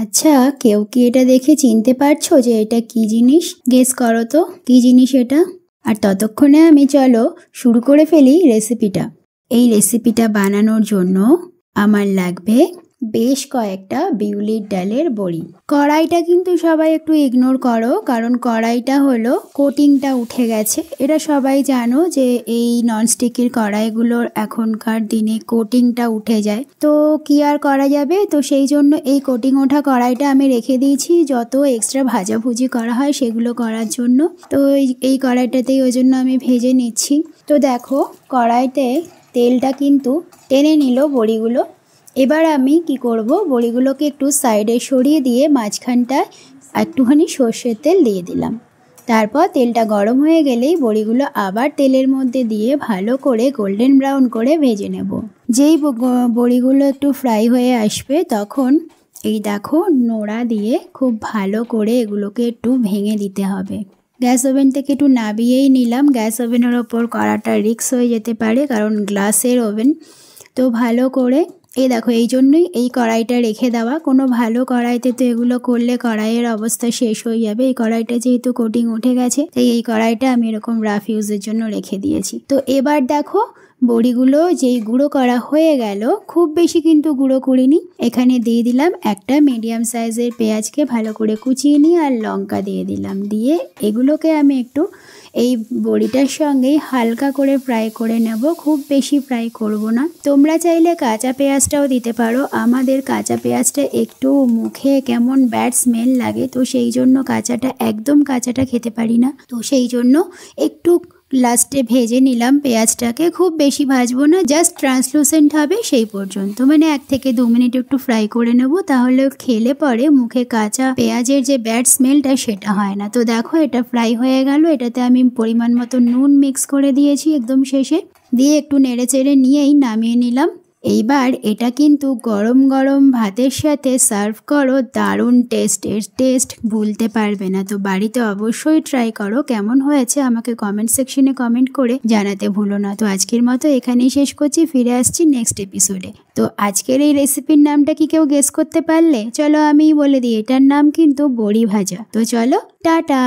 আচ্ছা, কেউ কি এটা দেখে চিনতে পারছো যে এটা কি জিনিস? গেস করো তো কি জিনিস এটা। আর ততক্ষণে আমি চলো শুরু করে ফেলি রেসিপিটা। এই রেসিপিটা বানানোর জন্য আমার লাগবে বেশ কয়েকটা বিউলির ডালের বড়ি। কড়াইটা কিন্তু সবাই একটু ইগনোর করো, কারণ কড়াইটা হলো কোটিংটা উঠে গেছে। এটা সবাই জানো যে এই ননস্টিকের কড়াইগুলোর এখনকার দিনে কোটিংটা উঠে যায়, তো কি আর করা যাবে। তো সেই জন্য এই কোটিং ওঠা কড়াইটা আমি রেখে দিয়েছি যত এক্সট্রা ভাজাভুজি করা হয় সেগুলো করার জন্য। তো এই কড়াইটাতেই ওই জন্য আমি ভেজে নিচ্ছি। তো দেখো কড়াইতে তেলটা কিন্তু টেনে নিল বড়িগুলো। এবার আমি কি করব, বড়িগুলোকে একটু সাইডে সরিয়ে দিয়ে মাঝখানটায় একটুখানি সর্ষের তেল দিয়ে দিলাম। তারপর তেলটা গরম হয়ে গেলেই বড়িগুলো আবার তেলের মধ্যে দিয়ে ভালো করে গোল্ডেন ব্রাউন করে ভেজে নেব। যেই বড়িগুলো একটু ফ্রাই হয়ে আসবে তখন এই দেখো নোড়া দিয়ে খুব ভালো করে এগুলোকে একটু ভেঙে দিতে হবে। গ্যাস ওভেন থেকে একটু নামিয়েই নিলাম। গ্যাস ওভেনের ওপর করাটা রিস্ক হয়ে যেতে পারে, কারণ গ্লাসের ওভেন। তো ভালো করে এই দেখো, এই জন্যই এই কড়াইটা রেখে দেওয়া। কোনো ভালো কড়াইতে তো এগুলো করলে কড়াইয়ের অবস্থা শেষ হয়ে যাবে। এই কড়াইটা যেহেতু কোটিং উঠে গেছে তাই এই কড়াইটা আমি এরকম রাফ ইউজের জন্য রেখে দিয়েছি। তো এবার দেখো বড়িগুলো যেই গুঁড়ো করা হয়ে গেল, খুব বেশি কিন্তু গুঁড়ো করিনি। এখানে দিয়ে দিলাম একটা মিডিয়াম সাইজের পেঁয়াজকে ভালো করে কুচিয়ে নিয়ে, আর লঙ্কা দিয়ে দিলাম। দিয়ে এগুলোকে আমি একটু এই বড়িটার সঙ্গে হালকা করে ফ্রাই করে নেব, খুব বেশি ফ্রাই করব না। তোমরা চাইলে কাঁচা পেঁয়াজটাও দিতে পারো। আমাদের কাঁচা পেঁয়াজটা একটু মুখে কেমন ব্যাড স্মেল লাগে, তো সেই জন্য একদম কাঁচাটা খেতে পারি না। তো সেই জন্য একটু লাস্টে ভেজে নিলাম পেঁয়াজটাকে, খুব বেশি ভাজবো না, জাস্ট ট্রান্সলুসেন্ট হবে সেই পর্যন্ত, মানে 1 থেকে 2 মিনিট একটু ফ্রাই করে নেব। তাহলে খেলে পরে মুখে কাঁচা পেঁয়াজের যে ব্যাড স্মেলটা সেটা হয় না। তো দেখো এটা ফ্রাই হয়ে গেল। এটাতে আমি পরিমাণ মতো নুন মিক্স করে দিয়েছি একদম শেষে, দিয়ে একটু নেড়ে চেড়ে নিয়েই নামিয়ে নিলাম। এইবার এটা কিন্তু গরম গরম ভাতের সাথে সার্ভ করো, দারুণ টেস্ট ভুলতে পারবে না। তো বাড়িতে অবশ্যই ট্রাই করো। কেমন হয়েছে আমাকে কমেন্ট সেকশনে কমেন্ট করে জানাতে ভুলো না। তো আজকের মতো এখানেই শেষ করছি, ফিরে আসছি নেক্সট এপিসোডে। তো আজকের এই রেসিপির নামটা কি কেউ গেস করতে পারলে? চলো আমিই বলে দিই, এটার নাম কিন্তু বড়ি ভাজা। তো চলো টাটা।